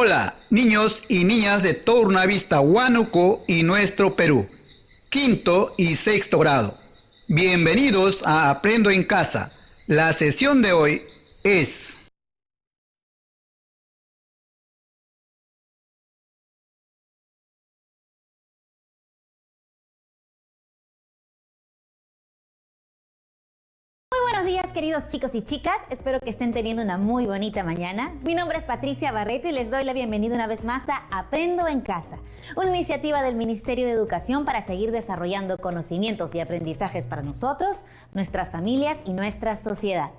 Hola, niños y niñas de Tornavista, Huánuco y nuestro Perú, quinto y sexto grado. Bienvenidos a Aprendo en Casa. La sesión de hoy es... Buenos días, queridos chicos y chicas, espero que estén teniendo una muy bonita mañana. Mi nombre es Patricia Barreto y les doy la bienvenida una vez más a Aprendo en Casa, una iniciativa del Ministerio de Educación para seguir desarrollando conocimientos y aprendizajes para nosotros, nuestras familias y nuestra sociedad.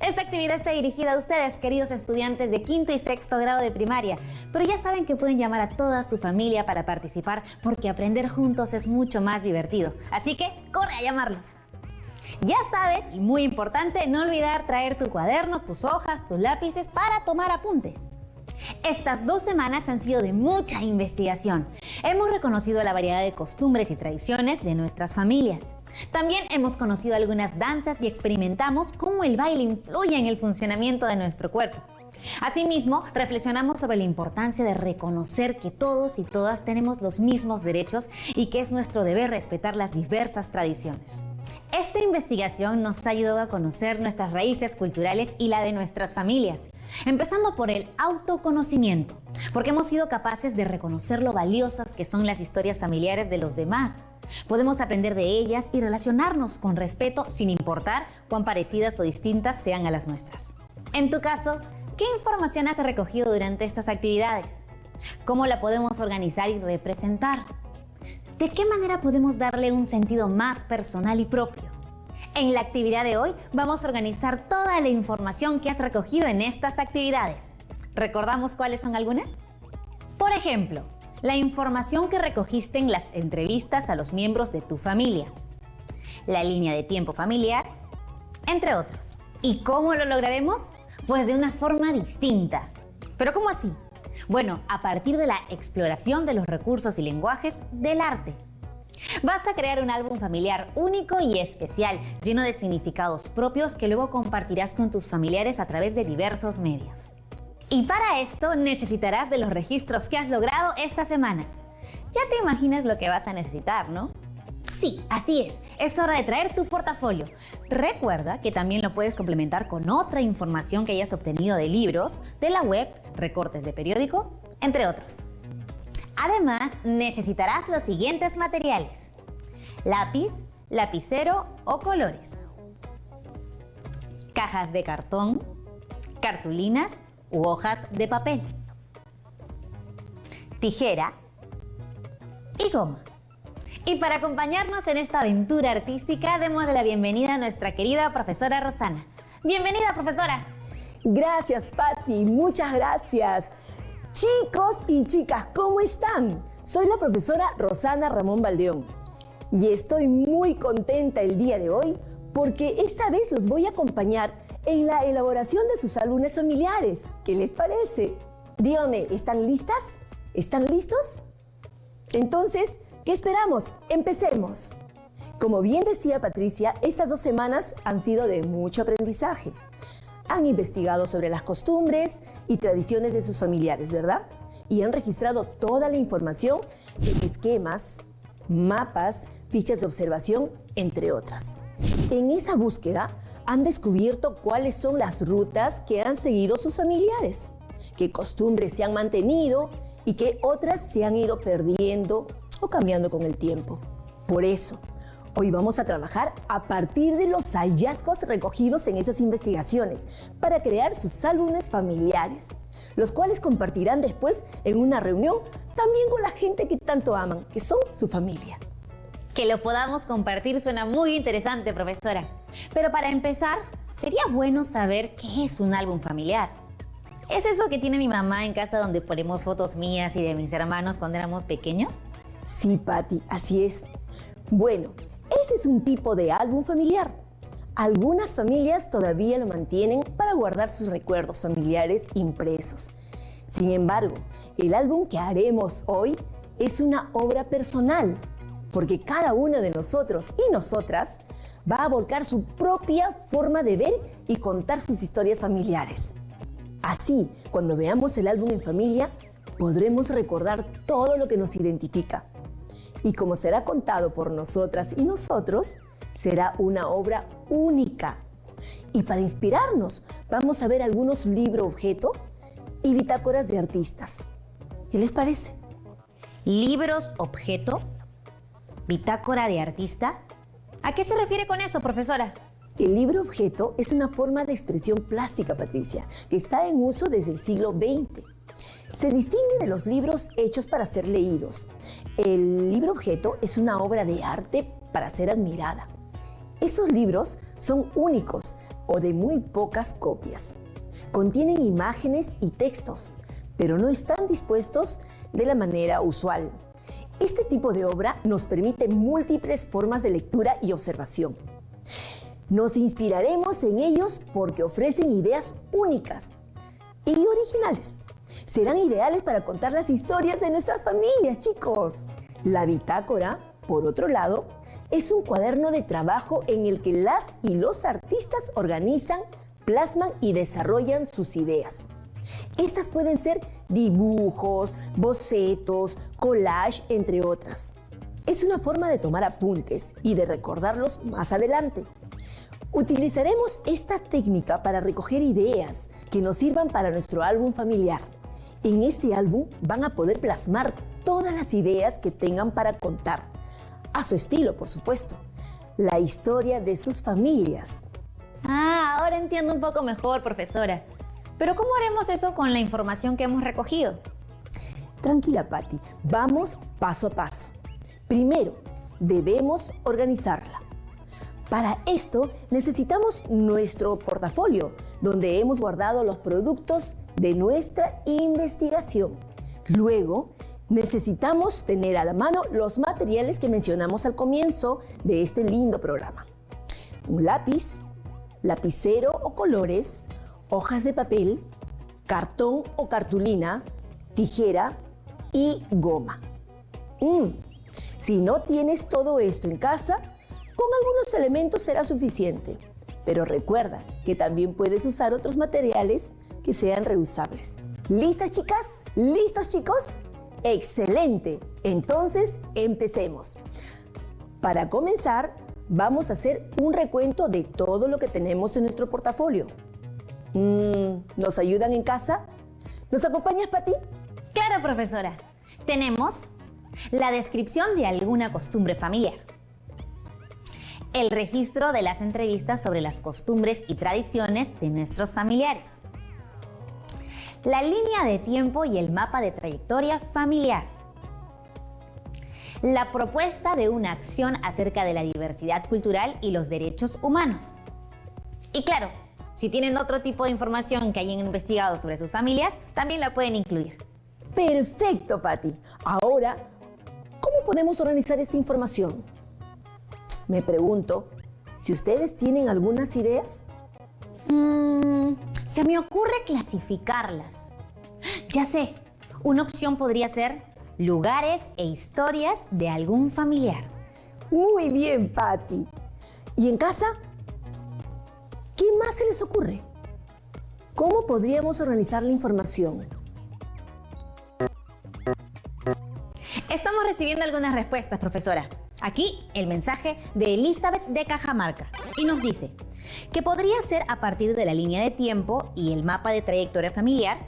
Esta actividad está dirigida a ustedes, queridos estudiantes de quinto y sexto grado de primaria, pero ya saben que pueden llamar a toda su familia para participar porque aprender juntos es mucho más divertido, así que corre a llamarlos. Ya sabes, y muy importante, no olvidar traer tu cuaderno, tus hojas, tus lápices para tomar apuntes. Estas 2 semanas han sido de mucha investigación. Hemos reconocido la variedad de costumbres y tradiciones de nuestras familias. También hemos conocido algunas danzas y experimentamos cómo el baile influye en el funcionamiento de nuestro cuerpo. Asimismo, reflexionamos sobre la importancia de reconocer que todos y todas tenemos los mismos derechos y que es nuestro deber respetar las diversas tradiciones. Esta investigación nos ha ayudado a conocer nuestras raíces culturales y la de nuestras familias, empezando por el autoconocimiento, porque hemos sido capaces de reconocer lo valiosas que son las historias familiares de los demás. Podemos aprender de ellas y relacionarnos con respeto sin importar cuán parecidas o distintas sean a las nuestras. En tu caso, ¿qué información has recogido durante estas actividades? ¿Cómo la podemos organizar y representar? ¿De qué manera podemos darle un sentido más personal y propio? En la actividad de hoy vamos a organizar toda la información que has recogido en estas actividades. ¿Recordamos cuáles son algunas? Por ejemplo, la información que recogiste en las entrevistas a los miembros de tu familia, la línea de tiempo familiar, entre otros. ¿Y cómo lo lograremos? Pues de una forma distinta. ¿Pero cómo así? Bueno, a partir de la exploración de los recursos y lenguajes del arte. Vas a crear un álbum familiar único y especial, lleno de significados propios que luego compartirás con tus familiares a través de diversos medios. Y para esto necesitarás de los registros que has logrado estas semanas. Ya te imaginas lo que vas a necesitar, ¿no? Sí, así es. Es hora de traer tu portafolio. Recuerda que también lo puedes complementar con otra información que hayas obtenido de libros, de la web, recortes de periódico, entre otros. Además, necesitarás los siguientes materiales: lápiz, lapicero o colores, cajas de cartón, cartulinas u hojas de papel, tijera y goma. Y para acompañarnos en esta aventura artística, démosle la bienvenida a nuestra querida profesora Rosana. Bienvenida, profesora. Gracias, Pati, muchas gracias. Chicos y chicas, ¿cómo están? Soy la profesora Rosana Ramón Baldeón y estoy muy contenta el día de hoy porque esta vez los voy a acompañar en la elaboración de sus álbumes familiares. ¿Qué les parece? Díganme, ¿están listas? ¿Están listos? Entonces, ¿qué esperamos? ¡Empecemos! Como bien decía Patricia, estas 2 semanas han sido de mucho aprendizaje. Han investigado sobre las costumbres y tradiciones de sus familiares, ¿verdad? Y han registrado toda la información en esquemas, mapas, fichas de observación, entre otras. En esa búsqueda han descubierto cuáles son las rutas que han seguido sus familiares, qué costumbres se han mantenido y qué otras se han ido perdiendo o cambiando con el tiempo. Por eso, hoy vamos a trabajar a partir de los hallazgos recogidos en esas investigaciones para crear sus álbumes familiares, los cuales compartirán después en una reunión también con la gente que tanto aman, que son su familia. Que lo podamos compartir suena muy interesante, profesora. Pero para empezar, sería bueno saber qué es un álbum familiar. ¿Es eso que tiene mi mamá en casa donde ponemos fotos mías y de mis hermanos cuando éramos pequeños? Sí, Pati, así es. Bueno, ese es un tipo de álbum familiar. Algunas familias todavía lo mantienen para guardar sus recuerdos familiares impresos. Sin embargo, el álbum que haremos hoy es una obra personal, porque cada uno de nosotros y nosotras va a volcar su propia forma de ver y contar sus historias familiares. Así, cuando veamos el álbum en familia, podremos recordar todo lo que nos identifica. Y como será contado por nosotras y nosotros, será una obra única. Y para inspirarnos, vamos a ver algunos libros objeto y bitácoras de artistas. ¿Qué les parece? ¿Libros objeto? ¿Bitácora de artista? ¿A qué se refiere con eso, profesora? El libro objeto es una forma de expresión plástica, Patricia, que está en uso desde el siglo XX. Se distingue de los libros hechos para ser leídos. El libro objeto es una obra de arte para ser admirada. Esos libros son únicos o de muy pocas copias. Contienen imágenes y textos, pero no están dispuestos de la manera usual. Este tipo de obra nos permite múltiples formas de lectura y observación. Nos inspiraremos en ellos porque ofrecen ideas únicas y originales. Serán ideales para contar las historias de nuestras familias, chicos. La bitácora, por otro lado, es un cuaderno de trabajo en el que las y los artistas organizan, plasman y desarrollan sus ideas. Estas pueden ser dibujos, bocetos, collage, entre otras. Es una forma de tomar apuntes y de recordarlos más adelante. Utilizaremos esta técnica para recoger ideas que nos sirvan para nuestro álbum familiar. En este álbum van a poder plasmar todas las ideas que tengan para contar, a su estilo, por supuesto, la historia de sus familias. Ah, ahora entiendo un poco mejor, profesora. Pero ¿cómo haremos eso con la información que hemos recogido? Tranquila, Patti, vamos paso a paso. Primero, debemos organizarla. Para esto necesitamos nuestro portafolio, donde hemos guardado los productos de nuestra investigación. Luego, necesitamos tener a la mano los materiales que mencionamos al comienzo de este lindo programa. Un lápiz, lapicero o colores, hojas de papel, cartón o cartulina, tijera y goma. Si no tienes todo esto en casa, con algunos elementos será suficiente. Pero recuerda que también puedes usar otros materiales que sean reusables. ¿Listas, chicas? ¿Listos, chicos? ¡Excelente! Entonces, empecemos. Para comenzar, vamos a hacer un recuento de todo lo que tenemos en nuestro portafolio. ¿Nos ayudan en casa? ¿Nos acompañas, Pati? Claro, profesora. Tenemos la descripción de alguna costumbre familiar, el registro de las entrevistas sobre las costumbres y tradiciones de nuestros familiares, la línea de tiempo y el mapa de trayectoria familiar, la propuesta de una acción acerca de la diversidad cultural y los derechos humanos. Y claro, si tienen otro tipo de información que hayan investigado sobre sus familias, también la pueden incluir. Perfecto, Patti. Ahora, ¿cómo podemos organizar esta información? Me pregunto, si ustedes tienen algunas ideas. Se me ocurre clasificarlas. Ya sé, una opción podría ser lugares e historias de algún familiar. Muy bien, Patti. ¿Y en casa? ¿Qué más se les ocurre? ¿Cómo podríamos organizar la información? Estamos recibiendo algunas respuestas, profesora. Aquí el mensaje de Elizabeth de Cajamarca y nos dice que podría ser a partir de la línea de tiempo y el mapa de trayectoria familiar.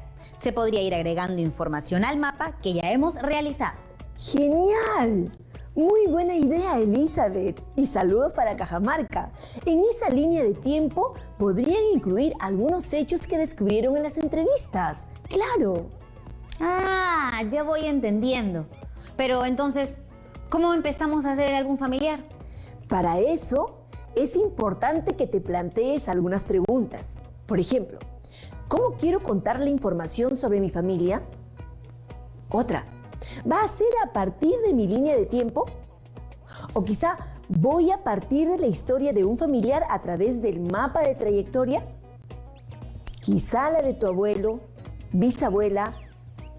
Se podría ir agregando información al mapa que ya hemos realizado. ¡Genial! Muy buena idea, Elizabeth. Y saludos para Cajamarca. En esa línea de tiempo podrían incluir algunos hechos que descubrieron en las entrevistas. ¡Claro! Ah, ya voy entendiendo. Pero entonces, ¿cómo empezamos a hacer el álbum familiar? Para eso, es importante que te plantees algunas preguntas. Por ejemplo, ¿cómo quiero contar la información sobre mi familia? Otra, ¿va a ser a partir de mi línea de tiempo? O quizá, ¿voy a partir de la historia de un familiar a través del mapa de trayectoria? Quizá la de tu abuelo, bisabuela,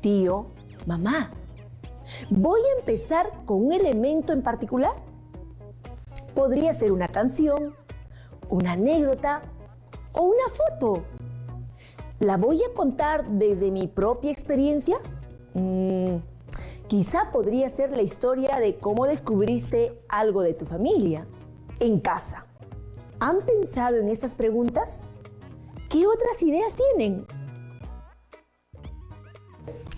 tío, mamá. ¿Voy a empezar con un elemento en particular? Podría ser una canción, una anécdota o una foto. ¿La voy a contar desde mi propia experiencia? Quizá podría ser la historia de cómo descubriste algo de tu familia en casa. ¿Han pensado en estas preguntas? ¿Qué otras ideas tienen?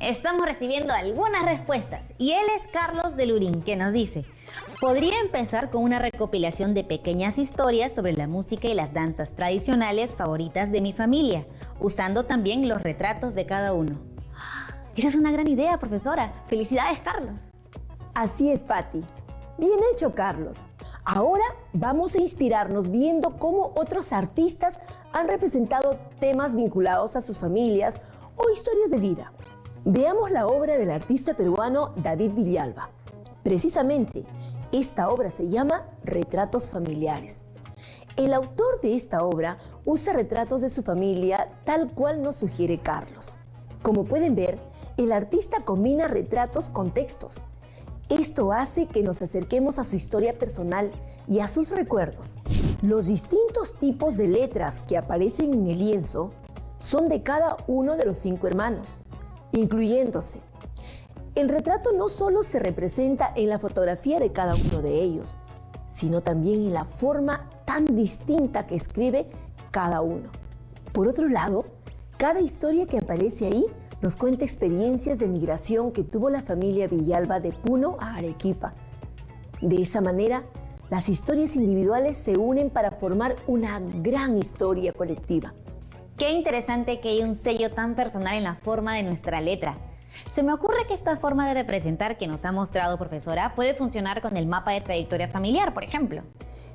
Estamos recibiendo algunas respuestas y él es Carlos de Lurín, que nos dice: podría empezar con una recopilación de pequeñas historias sobre la música y las danzas tradicionales favoritas de mi familia, usando también los retratos de cada uno. Esa es una gran idea, profesora. Felicidades, Carlos. Así es, Patti. Bien hecho, Carlos. Ahora vamos a inspirarnos viendo cómo otros artistas han representado temas vinculados a sus familias o historias de vida. Veamos la obra del artista peruano David Villalba. Precisamente, esta obra se llama Retratos Familiares. El autor de esta obra usa retratos de su familia tal cual nos sugiere Carlos. Como pueden ver, el artista combina retratos con textos. Esto hace que nos acerquemos a su historia personal y a sus recuerdos. Los distintos tipos de letras que aparecen en el lienzo son de cada uno de los 5 hermanos, incluyéndose. El retrato no solo se representa en la fotografía de cada uno de ellos, sino también en la forma tan distinta que escribe cada uno. Por otro lado, cada historia que aparece ahí nos cuenta experiencias de migración que tuvo la familia Villalba de Puno a Arequipa. De esa manera, las historias individuales se unen para formar una gran historia colectiva. Qué interesante que haya un sello tan personal en la forma de nuestra letra. Se me ocurre que esta forma de representar que nos ha mostrado, profesora, puede funcionar con el mapa de trayectoria familiar, por ejemplo.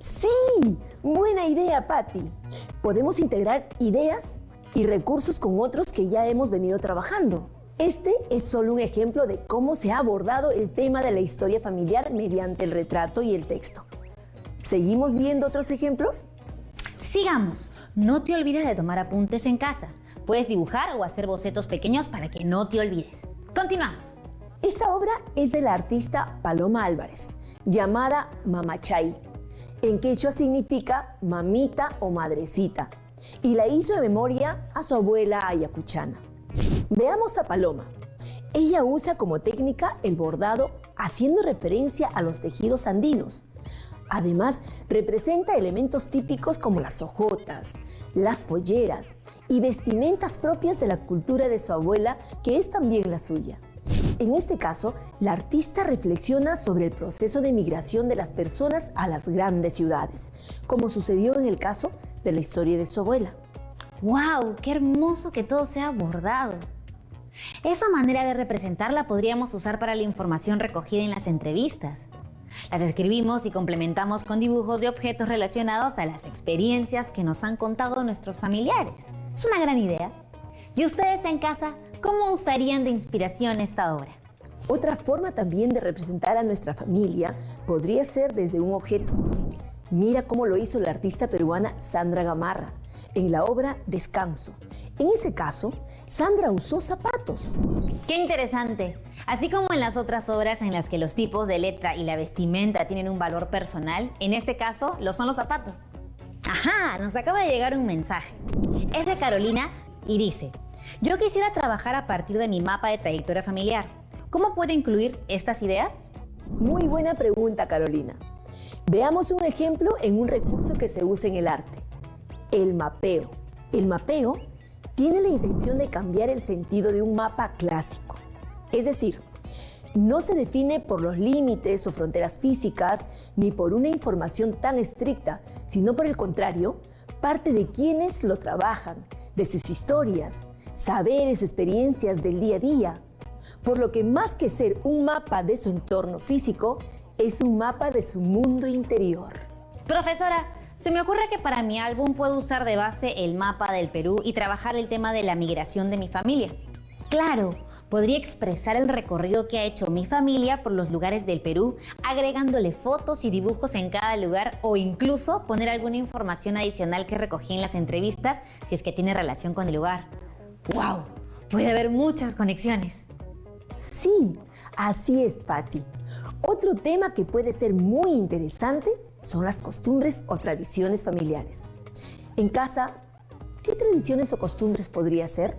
¡Sí! Buena idea, Patti. Podemos integrar ideas y recursos con otros que ya hemos venido trabajando. Este es solo un ejemplo de cómo se ha abordado el tema de la historia familiar mediante el retrato y el texto. ¿Seguimos viendo otros ejemplos? Sigamos. No te olvides de tomar apuntes en casa. Puedes dibujar o hacer bocetos pequeños para que no te olvides. Continuamos. Esta obra es de la artista Paloma Álvarez, llamada Mamachay. En quechua significa mamita o madrecita, y la hizo en memoria a su abuela ayacuchana. Veamos a Paloma. Ella usa como técnica el bordado, haciendo referencia a los tejidos andinos. Además, representa elementos típicos como las hojotas, las polleras y vestimentas propias de la cultura de su abuela, que es también la suya. En este caso, la artista reflexiona sobre el proceso de migración de las personas a las grandes ciudades, como sucedió en el caso de la historia de su abuela. ¡Wow! ¡Qué hermoso que todo sea bordado! Esa manera de representarla podríamos usar para la información recogida en las entrevistas. Las escribimos y complementamos con dibujos de objetos relacionados a las experiencias que nos han contado nuestros familiares. Es una gran idea. ¿Y ustedes en casa, cómo usarían de inspiración esta obra? Otra forma también de representar a nuestra familia podría ser desde un objeto. Mira cómo lo hizo la artista peruana Sandra Gamarra en la obra Descanso. En ese caso, Sandra usó zapatos. ¡Qué interesante! Así como en las otras obras en las que los tipos de letra y la vestimenta tienen un valor personal, en este caso lo son los zapatos. ¡Ajá! Nos acaba de llegar un mensaje. Es de Carolina y dice: yo quisiera trabajar a partir de mi mapa de trayectoria familiar. ¿Cómo puedo incluir estas ideas? Muy buena pregunta, Carolina. Veamos un ejemplo en un recurso que se usa en el arte: el mapeo. El mapeo tiene la intención de cambiar el sentido de un mapa clásico. Es decir, no se define por los límites o fronteras físicas ni por una información tan estricta, sino por el contrario, parte de quienes lo trabajan, de sus historias, saberes o experiencias del día a día. Por lo que más que ser un mapa de su entorno físico, es un mapa de su mundo interior. Profesora, se me ocurre que para mi álbum puedo usar de base el mapa del Perú y trabajar el tema de la migración de mi familia. Claro, podría expresar el recorrido que ha hecho mi familia por los lugares del Perú, agregándole fotos y dibujos en cada lugar, o incluso poner alguna información adicional que recogí en las entrevistas si es que tiene relación con el lugar. ¡Wow! Puede haber muchas conexiones. Sí, así es, Patti. Otro tema que puede ser muy interesante son las costumbres o tradiciones familiares. En casa, ¿Qué tradiciones o costumbres podría ser?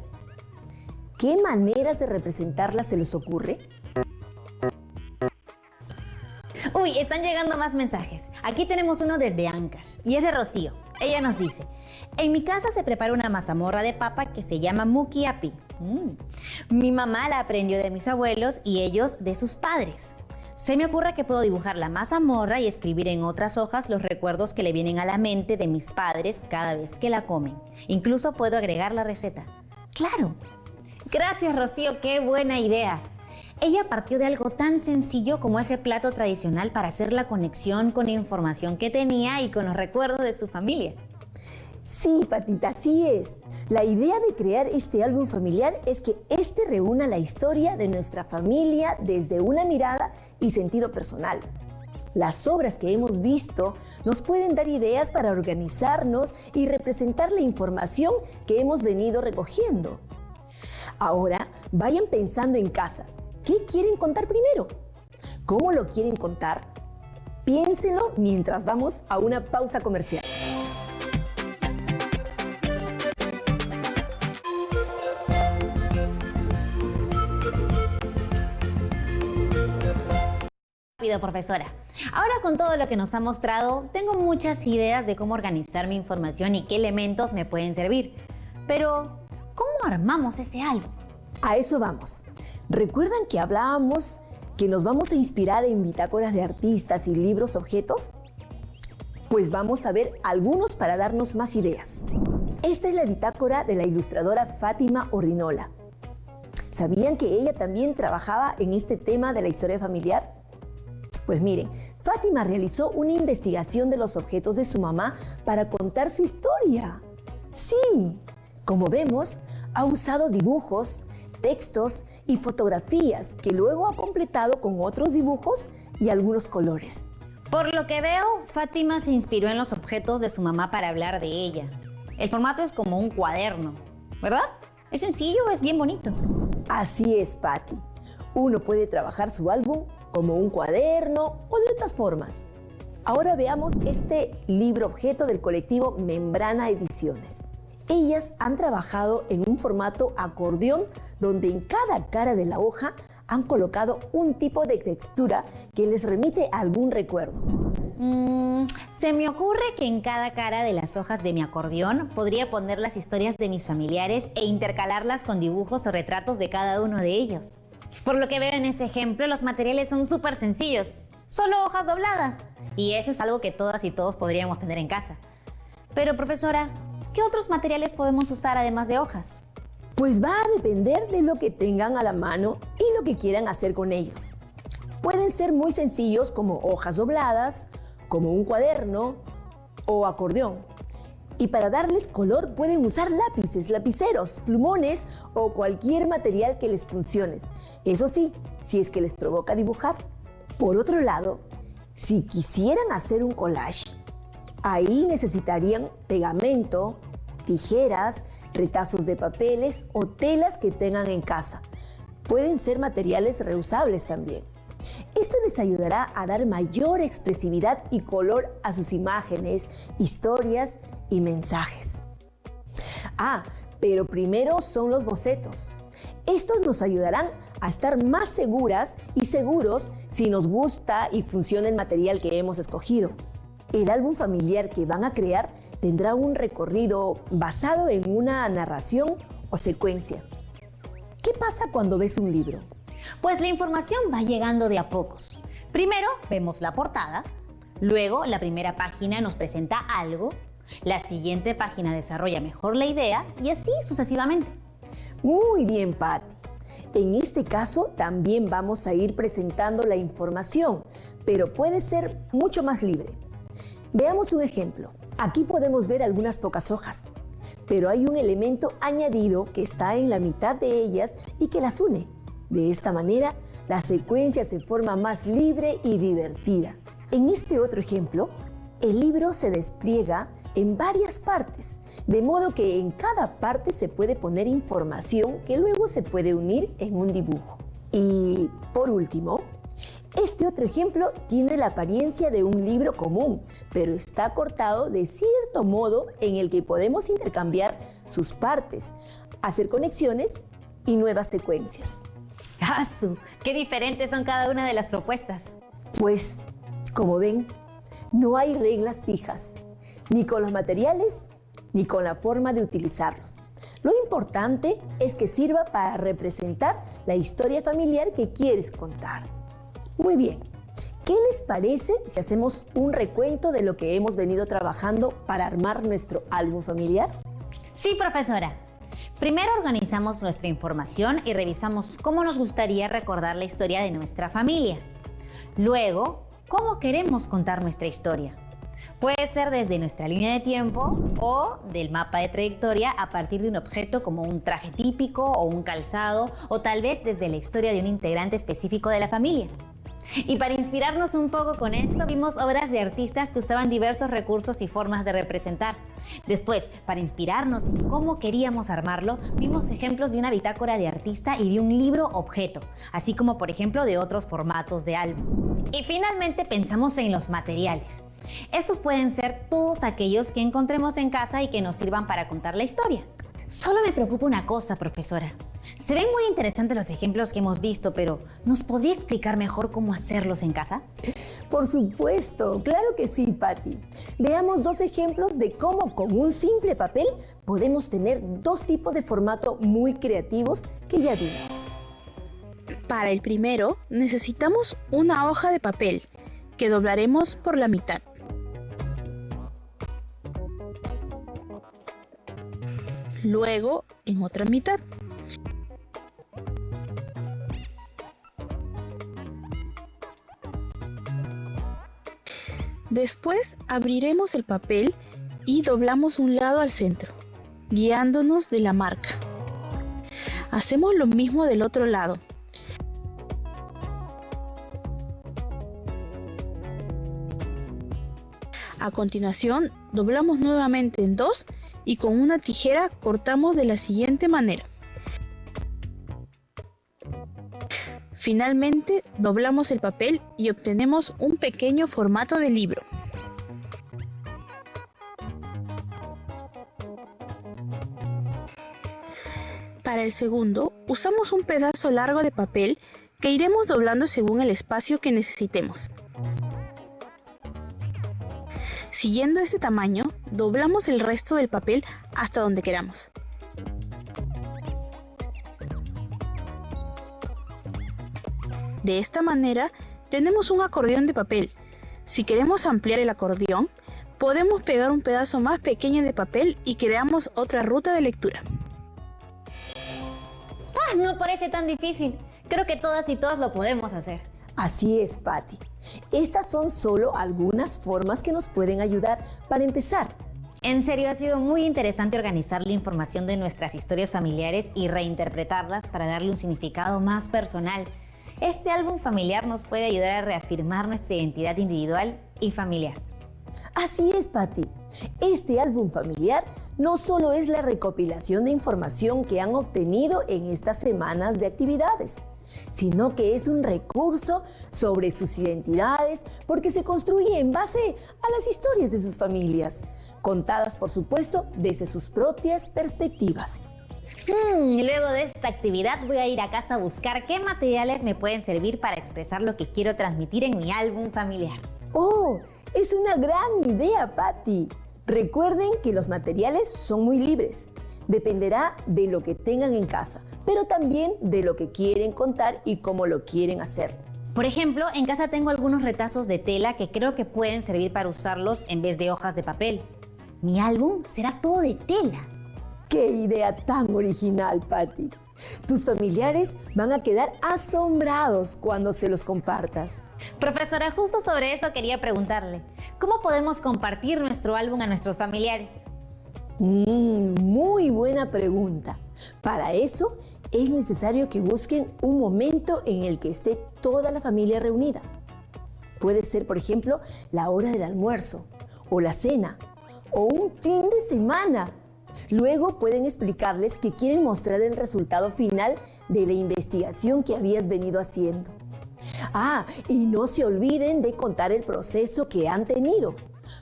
¿Qué maneras de representarlas se les ocurre? Uy, están llegando más mensajes. Aquí tenemos uno desde Ancash y es de Rocío. Ella nos dice: en mi casa se prepara una mazamorra de papa que se llama mukiapi. Mi mamá la aprendió de mis abuelos y ellos de sus padres. Se me ocurre que puedo dibujar la mazamorra y escribir en otras hojas los recuerdos que le vienen a la mente de mis padres cada vez que la comen. Incluso puedo agregar la receta. ¡Claro! Gracias, Rocío, qué buena idea. Ella partió de algo tan sencillo como ese plato tradicional para hacer la conexión con la información que tenía y con los recuerdos de su familia. Sí, Patita, así es. La idea de crear este álbum familiar es que este reúna la historia de nuestra familia desde una mirada y sentido personal. Las obras que hemos visto nos pueden dar ideas para organizarnos y representar la información que hemos venido recogiendo. Ahora, vayan pensando en casa. ¿Qué quieren contar primero? ¿Cómo lo quieren contar? Piénsenlo mientras vamos a una pausa comercial. Rápido, profesora. Ahora, con todo lo que nos ha mostrado, tengo muchas ideas de cómo organizar mi información y qué elementos me pueden servir. Pero, ¿cómo armamos ese álbum? A eso vamos. ¿Recuerdan que hablábamos que nos vamos a inspirar en bitácoras de artistas y libros objetos? Pues vamos a ver algunos para darnos más ideas. Esta es la bitácora de la ilustradora Fátima Ordinola. ¿Sabían que ella también trabajaba en este tema de la historia familiar? Pues miren, Fátima realizó una investigación de los objetos de su mamá para contar su historia. Sí, como vemos, ha usado dibujos, textos y fotografías que luego ha completado con otros dibujos y algunos colores. Por lo que veo, Fátima se inspiró en los objetos de su mamá para hablar de ella. El formato es como un cuaderno, ¿verdad? Es sencillo, es bien bonito. Así es, Patti. Uno puede trabajar su álbum como un cuaderno o de otras formas. Ahora veamos este libro objeto del colectivo Membrana Ediciones. Ellas han trabajado en un formato acordeón donde en cada cara de la hoja han colocado un tipo de textura que les remite a algún recuerdo. Se me ocurre que en cada cara de las hojas de mi acordeón podría poner las historias de mis familiares e intercalarlas con dibujos o retratos de cada uno de ellos. Por lo que veo en este ejemplo, los materiales son súper sencillos, solo hojas dobladas. Y eso es algo que todas y todos podríamos tener en casa. Pero, profesora, ¿qué otros materiales podemos usar además de hojas? Pues va a depender de lo que tengan a la mano y lo que quieran hacer con ellos. Pueden ser muy sencillos como hojas dobladas, como un cuaderno o acordeón. Y para darles color pueden usar lápices, lapiceros, plumones o cualquier material que les funcione. Eso sí, si es que les provoca dibujar. Por otro lado, si quisieran hacer un collage, ahí necesitarían pegamento, tijeras, retazos de papeles o telas que tengan en casa. Pueden ser materiales reusables también. Esto les ayudará a dar mayor expresividad y color a sus imágenes, historias y mensajes. Pero primero son los bocetos. Estos nos ayudarán a estar más seguras y seguros si nos gusta y funciona el material que hemos escogido. El álbum familiar que van a crear tendrá un recorrido basado en una narración o secuencia. ¿Qué pasa cuando ves un libro? Pues la información va llegando de a pocos. Primero vemos la portada, luego la primera página nos presenta algo, la siguiente página desarrolla mejor la idea y así sucesivamente. Muy bien, Patti. En este caso también vamos a ir presentando la información, pero puede ser mucho más libre. Veamos un ejemplo. Aquí podemos ver algunas pocas hojas, pero hay un elemento añadido que está en la mitad de ellas y que las une. De esta manera, la secuencia se forma más libre y divertida. En este otro ejemplo, el libro se despliega en varias partes, de modo que en cada parte se puede poner información que luego se puede unir en un dibujo. Y por último, este otro ejemplo tiene la apariencia de un libro común, pero está cortado de cierto modo en el que podemos intercambiar sus partes, hacer conexiones y nuevas secuencias. ¡Asu! ¡Qué diferentes son cada una de las propuestas! Pues, como ven, no hay reglas fijas, ni con los materiales, ni con la forma de utilizarlos. Lo importante es que sirva para representar la historia familiar que quieres contar. Muy bien, ¿qué les parece si hacemos un recuento de lo que hemos venido trabajando para armar nuestro álbum familiar? Sí, profesora. Primero organizamos nuestra información y revisamos cómo nos gustaría recordar la historia de nuestra familia. Luego, cómo queremos contar nuestra historia. Puede ser desde nuestra línea de tiempo o del mapa de trayectoria a partir de un objeto como un traje típico o un calzado, o tal vez desde la historia de un integrante específico de la familia. Y para inspirarnos un poco con esto, vimos obras de artistas que usaban diversos recursos y formas de representar. Después, para inspirarnos en cómo queríamos armarlo, vimos ejemplos de una bitácora de artista y de un libro objeto, así como por ejemplo de otros formatos de álbum. Y finalmente pensamos en los materiales. Estos pueden ser todos aquellos que encontremos en casa y que nos sirvan para contar la historia. Solo me preocupa una cosa, profesora. Se ven muy interesantes los ejemplos que hemos visto, pero ¿nos podría explicar mejor cómo hacerlos en casa? Por supuesto, claro que sí, Patti. Veamos dos ejemplos de cómo con un simple papel podemos tener dos tipos de formato muy creativos que ya vimos. Para el primero, necesitamos una hoja de papel que doblaremos por la mitad. Luego en otra mitad. Después abriremos el papel y doblamos un lado al centro, guiándonos de la marca. Hacemos lo mismo del otro lado. A continuación, doblamos nuevamente en dos y con una tijera cortamos de la siguiente manera. Finalmente, doblamos el papel y obtenemos un pequeño formato de libro. Para el segundo, usamos un pedazo largo de papel que iremos doblando según el espacio que necesitemos. Siguiendo este tamaño, doblamos el resto del papel hasta donde queramos. De esta manera, tenemos un acordeón de papel. Si queremos ampliar el acordeón, podemos pegar un pedazo más pequeño de papel y creamos otra ruta de lectura. ¡Ah! No parece tan difícil. Creo que todas y todos lo podemos hacer. Así es, Patti. Estas son solo algunas formas que nos pueden ayudar para empezar. En serio, ha sido muy interesante organizar la información de nuestras historias familiares y reinterpretarlas para darle un significado más personal. Este álbum familiar nos puede ayudar a reafirmar nuestra identidad individual y familiar. Así es, Patti. Este álbum familiar no solo es la recopilación de información que han obtenido en estas semanas de actividades, sino que es un recurso sobre sus identidades porque se construye en base a las historias de sus familias, contadas por supuesto desde sus propias perspectivas. Luego de esta actividad voy a ir a casa a buscar qué materiales me pueden servir para expresar lo que quiero transmitir en mi álbum familiar. ¡Oh! Es una gran idea, Patti. Recuerden que los materiales son muy libres. Dependerá de lo que tengan en casa, pero también de lo que quieren contar y cómo lo quieren hacer. Por ejemplo, en casa tengo algunos retazos de tela que creo que pueden servir para usarlos en vez de hojas de papel. Mi álbum será todo de tela. ¡Qué idea tan original, Patti! Tus familiares van a quedar asombrados cuando se los compartas. Profesora, justo sobre eso quería preguntarle. ¿Cómo podemos compartir nuestro álbum a nuestros familiares? Muy buena pregunta. Para eso es necesario que busquen un momento en el que esté toda la familia reunida. Puede ser, por ejemplo, la hora del almuerzo, o la cena, o un fin de semana. Luego pueden explicarles que quieren mostrar el resultado final de la investigación que habías venido haciendo. Y no se olviden de contar el proceso que han tenido.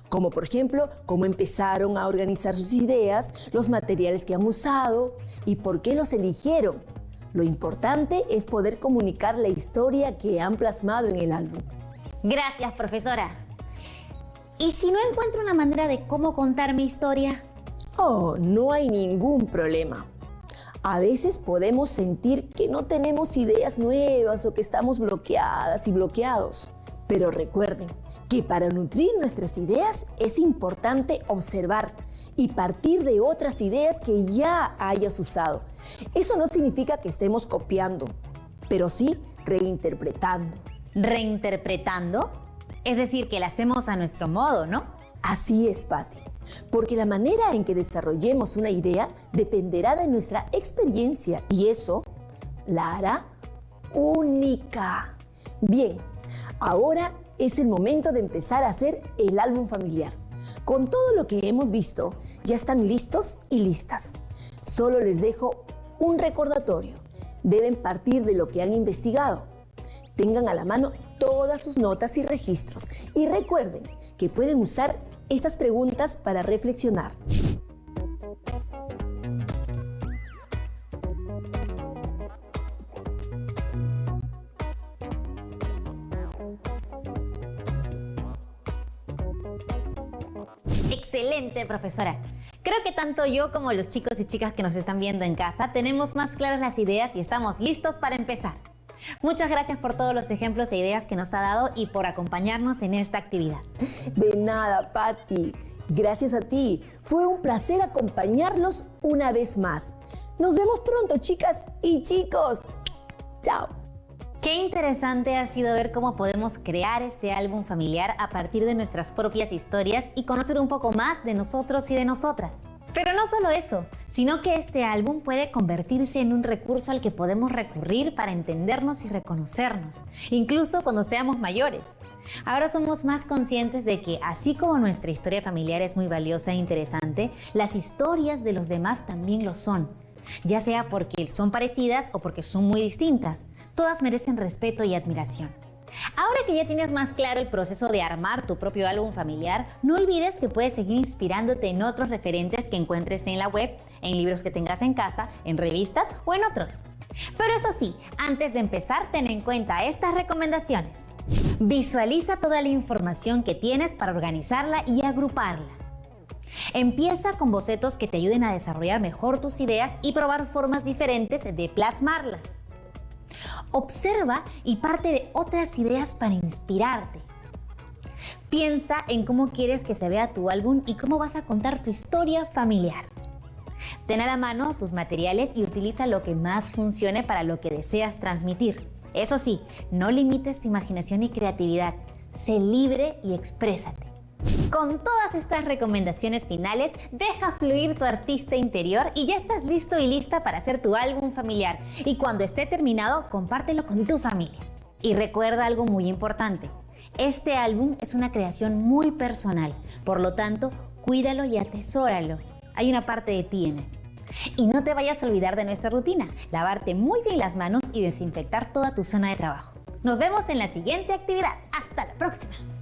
como por ejemplo cómo empezaron a organizar sus ideas, los materiales que han usado y por qué los eligieron. Lo importante es poder comunicar la historia que han plasmado en el álbum. Gracias, profesora. ¿Y si no encuentro una manera de cómo contar mi historia? Oh, no hay ningún problema. A veces podemos sentir que no tenemos ideas nuevas o que estamos bloqueadas y bloqueados. Pero recuerden que para nutrir nuestras ideas es importante observar y partir de otras ideas que ya hayas usado. Eso no significa que estemos copiando, pero sí reinterpretando. ¿Reinterpretando? Es decir, que la hacemos a nuestro modo, ¿no? Así es, Patti, porque la manera en que desarrollemos una idea dependerá de nuestra experiencia y eso la hará única. Bien, ahora es el momento de empezar a hacer el álbum familiar. Con todo lo que hemos visto, ya están listos y listas. Solo les dejo un recordatorio. Deben partir de lo que han investigado. Tengan a la mano todas sus notas y registros. Y recuerden que pueden usar estas preguntas para reflexionar. Excelente, profesora. Creo que tanto yo como los chicos y chicas que nos están viendo en casa tenemos más claras las ideas y estamos listos para empezar. Muchas gracias por todos los ejemplos e ideas que nos ha dado y por acompañarnos en esta actividad. De nada, Patti. Gracias a ti. Fue un placer acompañarlos una vez más. Nos vemos pronto, chicas y chicos. Chao. Qué interesante ha sido ver cómo podemos crear este álbum familiar a partir de nuestras propias historias y conocer un poco más de nosotros y de nosotras. Pero no solo eso, sino que este álbum puede convertirse en un recurso al que podemos recurrir para entendernos y reconocernos, incluso cuando seamos mayores. Ahora somos más conscientes de que, así como nuestra historia familiar es muy valiosa e interesante, las historias de los demás también lo son, ya sea porque son parecidas o porque son muy distintas. Todas merecen respeto y admiración. Ahora que ya tienes más claro el proceso de armar tu propio álbum familiar, no olvides que puedes seguir inspirándote en otros referentes que encuentres en la web, en libros que tengas en casa, en revistas o en otros. Pero eso sí, antes de empezar, ten en cuenta estas recomendaciones. Visualiza toda la información que tienes para organizarla y agruparla. Empieza con bocetos que te ayuden a desarrollar mejor tus ideas y probar formas diferentes de plasmarlas. Observa y parte de otras ideas para inspirarte. Piensa en cómo quieres que se vea tu álbum y cómo vas a contar tu historia familiar. Ten a la mano tus materiales y utiliza lo que más funcione para lo que deseas transmitir. Eso sí, no limites tu imaginación y creatividad. Sé libre y exprésate. Con todas estas recomendaciones finales, deja fluir tu artista interior y ya estás listo y lista para hacer tu álbum familiar. Y cuando esté terminado, compártelo con tu familia. Y recuerda algo muy importante. Este álbum es una creación muy personal, por lo tanto, cuídalo y atesóralo. Hay una parte de ti en él. Y no te vayas a olvidar de nuestra rutina, lavarte muy bien las manos y desinfectar toda tu zona de trabajo. Nos vemos en la siguiente actividad. ¡Hasta la próxima!